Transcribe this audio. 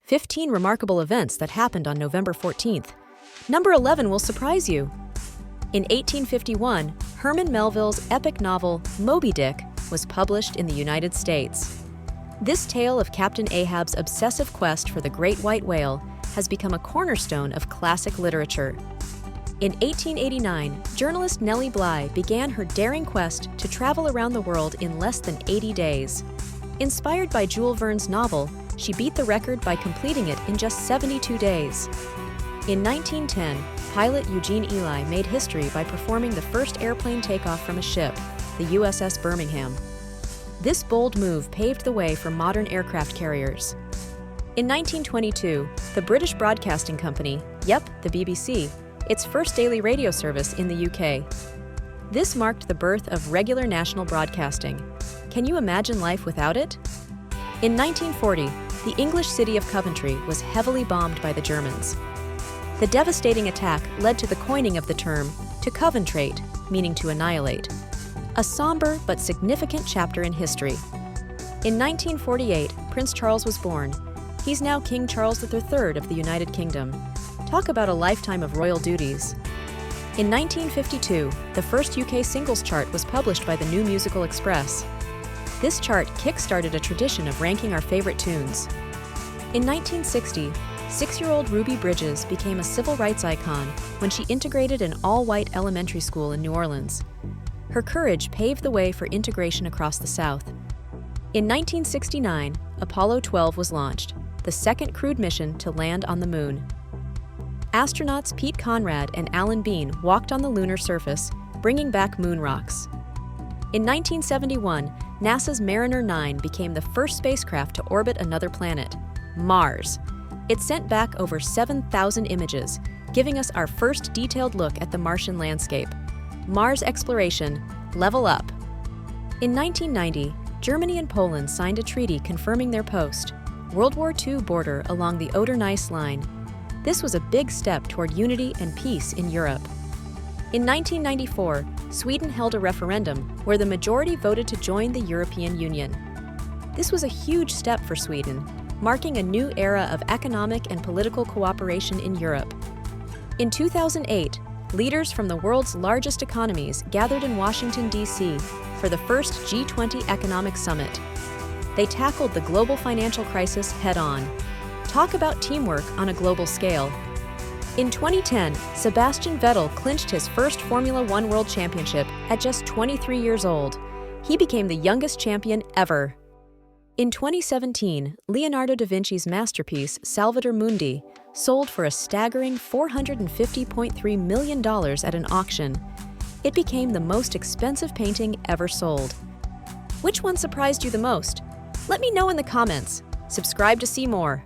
15 remarkable events that happened on November 14th. Number 11 will surprise you. In 1851, Herman Melville's epic novel Moby Dick was published in the United States. This tale of Captain Ahab's obsessive quest for the great white whale has become a cornerstone of classic literature. In 1889, journalist Nellie Bly began her daring quest to travel around the world in less than 80 days. Inspired by Jules Verne's novel, she beat the record by completing it in just 72 days. In 1910, pilot Eugene Ely made history by performing the first airplane takeoff from a ship, the USS Birmingham. This bold move paved the way for modern aircraft carriers. In 1922, the British Broadcasting Company, the BBC, its first daily radio service in the UK. This marked the birth of regular national broadcasting. Can you imagine life without it? In 1940, the English city of Coventry was heavily bombed by the Germans. The devastating attack led to the coining of the term to coventrate, meaning to annihilate. A somber but significant chapter in history. In 1948, Prince Charles was born. He's now King Charles III of the United Kingdom. Talk about a lifetime of royal duties. In 1952, the first UK singles chart was published by the New Musical Express. This chart kick-started a tradition of ranking our favorite tunes. In 1960, 6-year-old Ruby Bridges became a civil rights icon when she integrated an all-white elementary school in New Orleans. Her courage paved the way for integration across the South. In 1969, Apollo 12 was launched, the second crewed mission to land on the moon. Astronauts Pete Conrad and Alan Bean walked on the lunar surface, bringing back moon rocks. In 1971, NASA's Mariner 9 became the first spacecraft to orbit another planet, Mars. It sent back over 7,000 images, giving us our first detailed look at the Martian landscape. Mars exploration, level up. In 1990, Germany and Poland signed a treaty confirming their post-World War II border along the Oder-Neisse line. This was a big step toward unity and peace in Europe. In 1994, Sweden held a referendum where the majority voted to join the European Union. This was a huge step for Sweden, marking a new era of economic and political cooperation in Europe. In 2008, leaders from the world's largest economies gathered in Washington, D.C. for the first G20 Economic Summit. They tackled the global financial crisis head-on. Talk about teamwork on a global scale. In 2010, Sebastian Vettel clinched his first Formula One World Championship at just 23 years old. He became the youngest champion ever. In 2017, Leonardo da Vinci's masterpiece, Salvator Mundi, sold for a staggering $450.3 million at an auction. It became the most expensive painting ever sold. Which one surprised you the most? Let me know in the comments. Subscribe to see more.